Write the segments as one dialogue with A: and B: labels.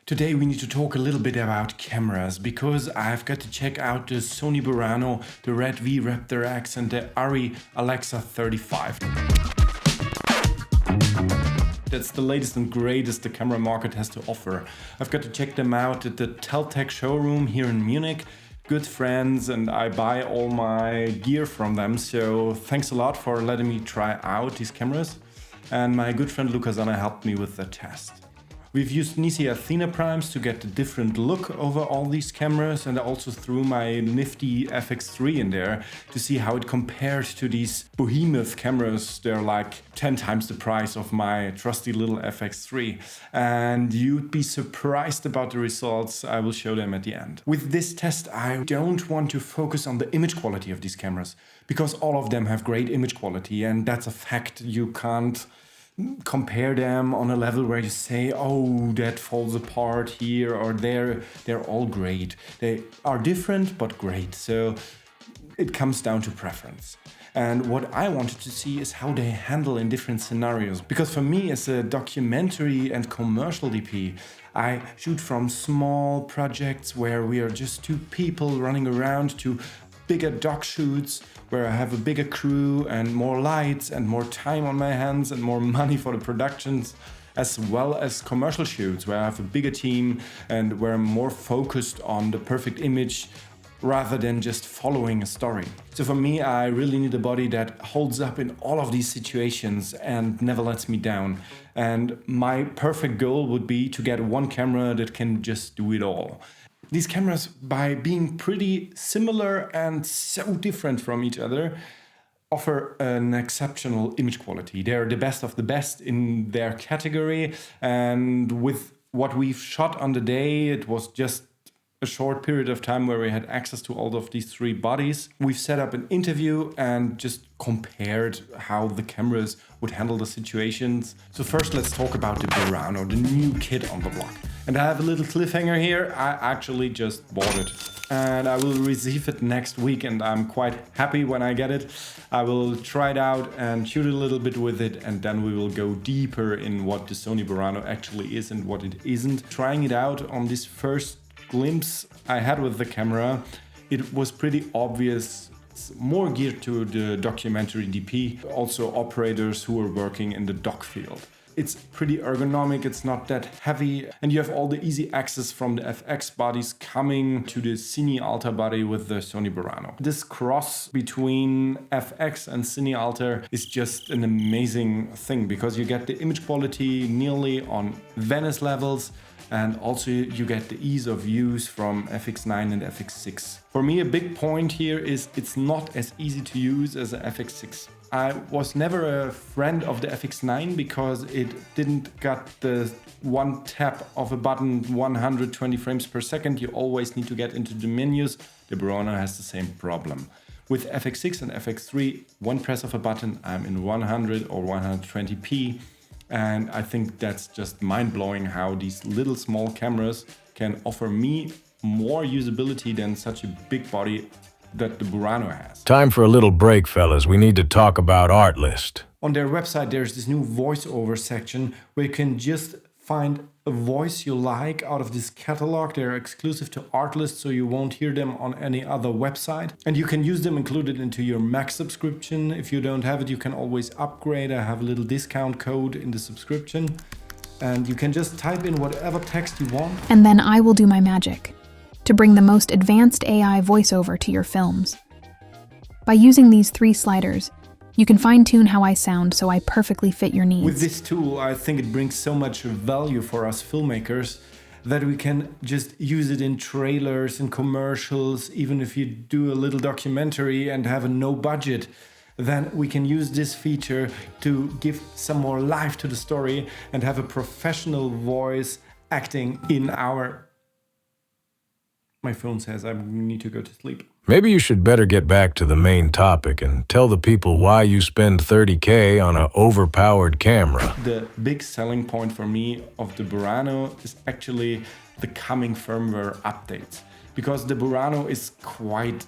A: Today we need to talk a little bit about cameras because I've got to check out the Sony Burano, the RED V-Raptor X and the Arri Alexa 35. That's the latest and greatest the camera market has to offer. I've got to check them out at the Teltec showroom here in Munich. Good friends, and I buy all my gear from them, so thanks a lot for letting me try out these cameras. And my good friend Luca Zanna helped me with the test. We've used Nisi Athena Primes to get a different look over all these cameras, and I also threw my nifty FX3 in there to see how it compares to these behemoth cameras. They're like 10 times the price of my trusty little FX3. And you'd be surprised about the results. I will show them at the end. With this test, I don't want to focus on the image quality of these cameras because all of them have great image quality, and that's a fact. You can't compare them on a level where you say, oh, that falls apart here or there. They're all great. They are different but great. So it comes down to preference. And what I wanted to see is how they handle in different scenarios. Because for me, as a documentary and commercial DP, I shoot from small projects where we are just two people running around to bigger doc shoots where I have a bigger crew and more lights and more time on my hands and more money for the productions, as well as commercial shoots where I have a bigger team and where I'm more focused on the perfect image rather than just following a story. So for me, I really need a body that holds up in all of these situations and never lets me down. And my perfect goal would be to get one camera that can just do it all. These cameras, by being pretty similar and so different from each other, offer an exceptional image quality. They're the best of the best in their category, and with what we've shot on the day, it was just a short period of time where we had access to all of these three bodies. We've set up an interview and just compared how the cameras would handle the situations. So first let's talk about the Burano, the new kid on the block. And I have a little cliffhanger here. I actually just bought it and I will receive it next week, and I'm quite happy when I get it. I will try it out and shoot a little bit with it, and then we will go deeper in what the Sony Burano actually is and what it isn't. Trying it out on this first glimpse I had with the camera, it was pretty obvious. It's more geared to the documentary DP, also operators who are working in the doc field. It's pretty ergonomic, it's not that heavy, and you have all the easy access from the FX bodies coming to the Cine Alta body with the Sony Burano. This cross between FX and Cine Alta is just an amazing thing because you get the image quality nearly on Venice levels, and also you get the ease of use from FX9 and FX6. For me, a big point here is it's not as easy to use as a FX6. I was never a friend of the FX9 because it didn't got the one tap of a button 120 frames per second. You always need to get into the menus. The Burano has the same problem. With FX6 and FX3, one press of a button, I'm in 100 or 120p. And I think that's just mind-blowing how these little small cameras can offer me more usability than such a big body that the Burano has.
B: Time for a little break, fellas. We need to talk about Artlist.
A: On their website, there's this new voiceover section where you can just find a voice you like out of this catalog. They're exclusive to Artlist, so you won't hear them on any other website. And you can use them included into your Max subscription. If you don't have it, you can always upgrade. I have a little discount code in the subscription. And you can just type in whatever text you want.
C: And then I will do my magic to bring the most advanced AI voiceover to your films. By using these three sliders, you can fine-tune how I sound so I perfectly fit your needs.
A: With this tool, I think it brings so much value for us filmmakers that we can just use it in trailers and commercials. Even if you do a little documentary and have a no budget, then we can use this feature to give some more life to the story and have a professional voice acting in our... My phone says I need to go to sleep.
B: Maybe you should better get back to the main topic and tell the people why you spend $30K on an overpowered camera.
A: The big selling point for me of the Burano is actually the coming firmware updates, because the Burano is quite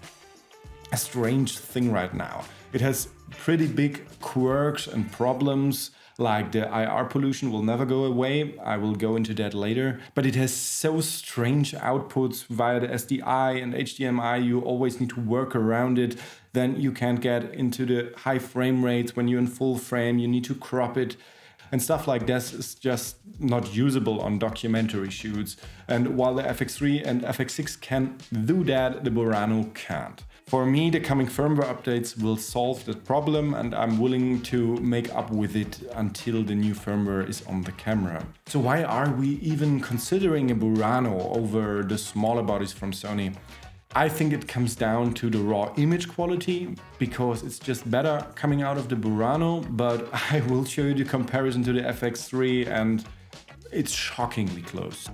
A: a strange thing right now. It has pretty big quirks and problems Like the IR pollution will never go away. I will go into that later. But it has so strange outputs via the SDI and HDMI. You always need to work around it. Then you can't get into the high frame rates when you're in full frame. You need to crop it. And stuff like this is just not usable on documentary shoots. And while the FX3 and FX6 can do that, the Burano can't. For me, the coming firmware updates will solve that problem, and I'm willing to make up with it until the new firmware is on the camera. So why are we even considering a Burano over the smaller bodies from Sony? I think it comes down to the raw image quality, because it's just better coming out of the Burano, but I will show you the comparison to the FX3 and it's shockingly close.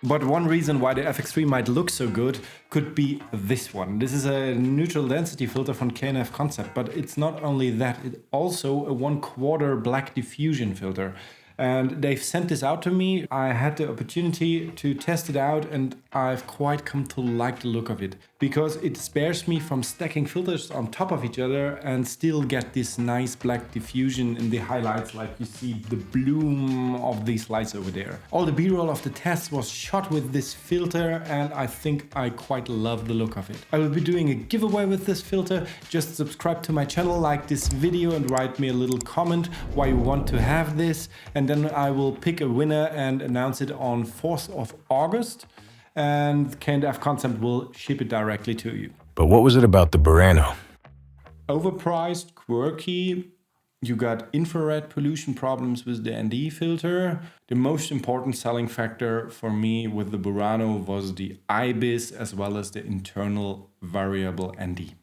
A: But one reason why the FX3 might look so good could be this one. This is a neutral density filter from K&F Concept, but it's not only that, it's also a 1/4 black diffusion filter. And they've sent this out to me. I had the opportunity to test it out and I've quite come to like the look of it, because it spares me from stacking filters on top of each other and still get this nice black diffusion in the highlights, like you see the bloom of these lights over there. All the B-roll of the test was shot with this filter and I think I quite love the look of it. I will be doing a giveaway with this filter. Just subscribe to my channel, like this video and write me a little comment why you want to have this, and then I will pick a winner and announce it on 4th of August. And K&F Concept will ship it directly to you.
B: But what was it about the Burano?
A: Overpriced, quirky. You got infrared pollution problems with the ND filter. The most important selling factor for me with the Burano was the IBIS as well as the internal variable ND.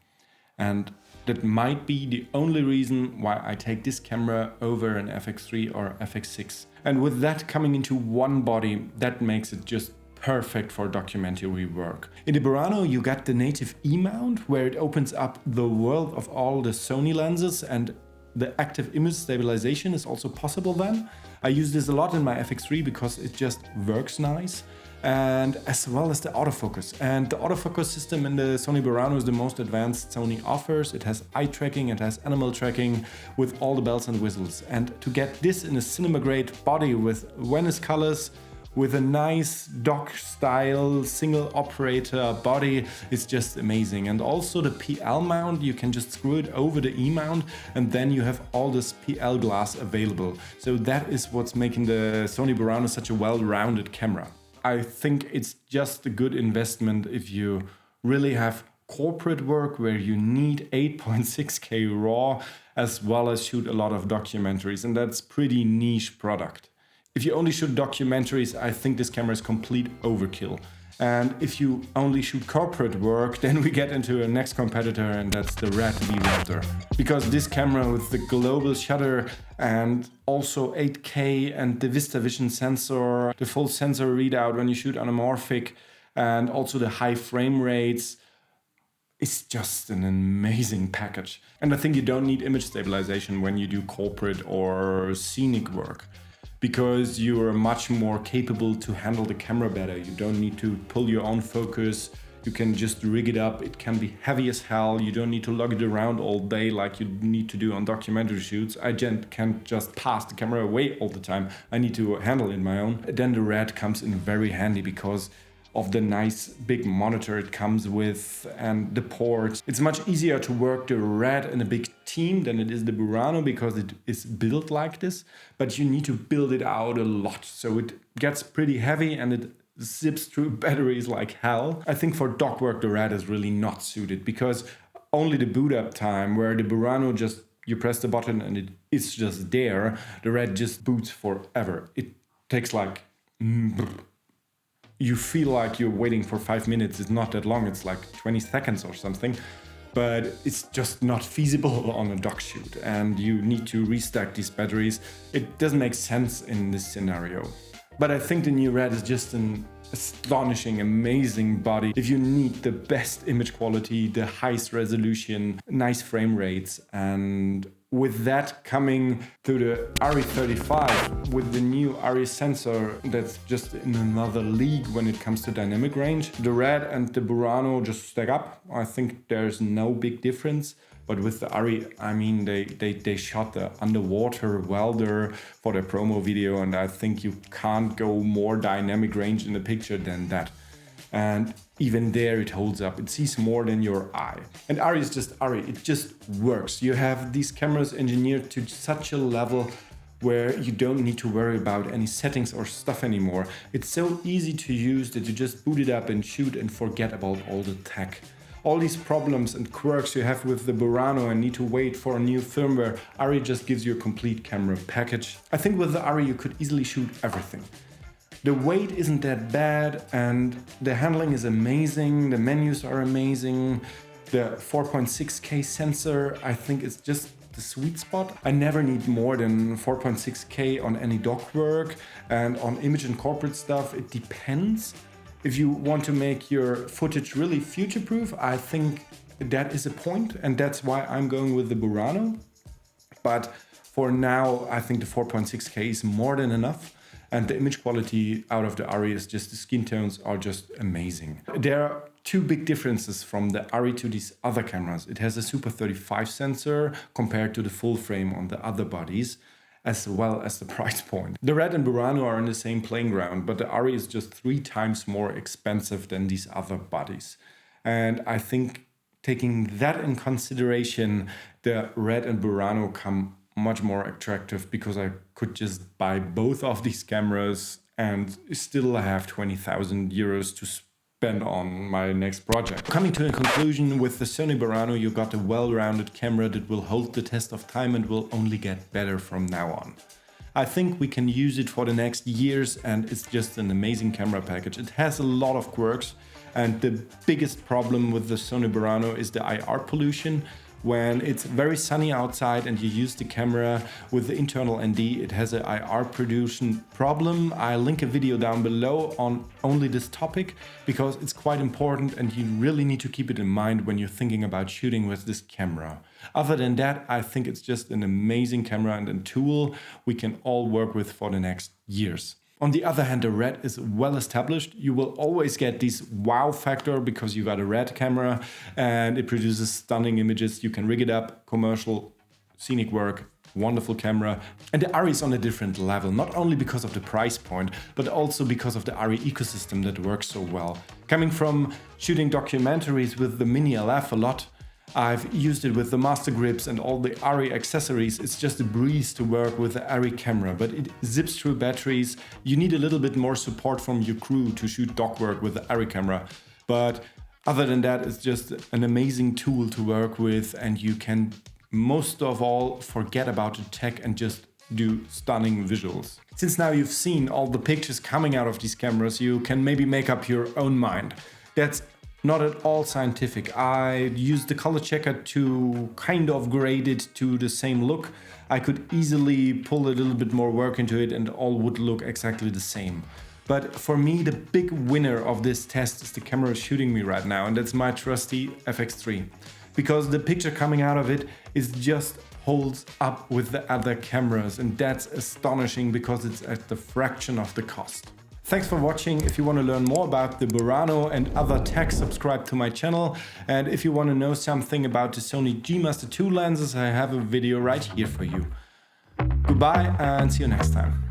A: And that might be the only reason why I take this camera over an FX3 or FX6. And with that coming into one body, that makes it just perfect for documentary work. In the Burano, you got the native E-mount, where it opens up the world of all the Sony lenses, and the active image stabilization is also possible then. I use this a lot in my FX3 because it just works nice. And as well as the autofocus. And the autofocus system in the Sony Burano is the most advanced Sony offers. It has eye tracking, it has animal tracking with all the bells and whistles. And to get this in a cinema grade body with Venice colors, with a nice dock style single operator body, is just amazing. And also the PL mount, you can just screw it over the E mount and then you have all this PL glass available. So that is what's making the Sony Burano such a well-rounded camera. I think it's just a good investment if you really have corporate work where you need 8.6K RAW as well as shoot a lot of documentaries, and that's pretty niche product. If you only shoot documentaries, I think this camera is complete overkill. And if you only shoot corporate work, then we get into a next competitor, and that's the RED V-Raptor. Because this camera with the global shutter and also 8K and the VistaVision sensor, the full sensor readout when you shoot anamorphic, and also the high frame rates, it's just an amazing package. And I think you don't need image stabilization when you do corporate or scenic work, because you are much more capable to handle the camera better. You don't need to pull your own focus. You can just rig it up. It can be heavy as hell. You don't need to lug it around all day like you need to do on documentary shoots. I can't just pass the camera away all the time. I need to handle it my own. Then the RED comes in very handy because of the nice big monitor it comes with and the ports. It's much easier to work the RED in a big team than it is the Burano because it is built like this, but you need to build it out a lot. So it gets pretty heavy and it zips through batteries like hell. I think for doc work, the RED is really not suited because only the boot up time, where the Burano just, you press the button and it's just there, the RED just boots forever. It takes like, you feel like you're waiting for 5 minutes. It's not that long, it's like 20 seconds or something, but it's just not feasible on a doc shoot and you need to restack these batteries. It doesn't make sense in this scenario. But I think the new RED is just an astonishing, amazing body. If you need the best image quality, the highest resolution, nice frame rates, and with that coming to the Arri 35 with the new Arri sensor that's just in another league when it comes to dynamic range. The RED and the Burano just stack up. I think there's no big difference. But with the Arri, I mean, they shot the underwater welder for their promo video, and I think you can't go more dynamic range in the picture than that. And even there it holds up. It sees more than your eye. And Arri is just Arri. It just works. You have these cameras engineered to such a level where you don't need to worry about any settings or stuff anymore. It's so easy to use that you just boot it up and shoot and forget about all the tech. All these problems and quirks you have with the Burano and need to wait for a new firmware, Arri just gives you a complete camera package. I think with the Arri you could easily shoot everything. The weight isn't that bad and the handling is amazing, the menus are amazing. The 4.6K sensor, I think it's just the sweet spot. I never need more than 4.6K on any doc work, and on image and corporate stuff it depends. If you want to make your footage really future-proof, I think that is a point, and that's why I'm going with the Burano. But for now, I think the 4.6K is more than enough, and the image quality out of the Arri is just, the skin tones are just amazing. There are two big differences from the Arri to these other cameras. It has a Super 35 sensor compared to the full frame on the other bodies, as well as the price point. The RED and Burano are in the same playing ground, but the Arri is just 3 times more expensive than these other bodies. And I think taking that in consideration, the RED and Burano come much more attractive because I could just buy both of these cameras and still have 20,000 euros to spend on my next project. Coming to a conclusion, with the Sony Burano you got a well-rounded camera that will hold the test of time and will only get better from now on. I think we can use it for the next years and it's just an amazing camera package. It has a lot of quirks, and the biggest problem with the Sony Burano is the IR pollution. When it's very sunny outside and you use the camera with the internal ND, it has an IR pollution problem. I'll link a video down below on only this topic because it's quite important and you really need to keep it in mind when you're thinking about shooting with this camera. Other than that, I think it's just an amazing camera and a tool we can all work with for the next years. On the other hand, the RED is well established. You will always get this wow factor because you got a RED camera and it produces stunning images. You can rig it up, commercial, scenic work, wonderful camera. And the Arri is on a different level, not only because of the price point, but also because of the Arri ecosystem that works so well. Coming from shooting documentaries with the Mini LF a lot, I've used it with the master grips and all the Arri accessories. It's just a breeze to work with the Arri camera, but it zips through batteries. You need a little bit more support from your crew to shoot doc work with the Arri camera. But other than that, it's just an amazing tool to work with, and you can most of all forget about the tech and just do stunning visuals. Since now you've seen all the pictures coming out of these cameras, you can maybe make up your own mind. That's not at all scientific. I used the color checker to kind of grade it to the same look. I could easily pull a little bit more work into it and all would look exactly the same. But for me, the big winner of this test is the camera shooting me right now, and that's my trusty FX3. Because the picture coming out of it is just holds up with the other cameras, and that's astonishing because it's at the fraction of the cost. Thanks for watching. If you want to learn more about the Burano and other tech, subscribe to my channel. And if you want to know something about the Sony G Master 2 lenses, I have a video right here for you. Goodbye and see you next time.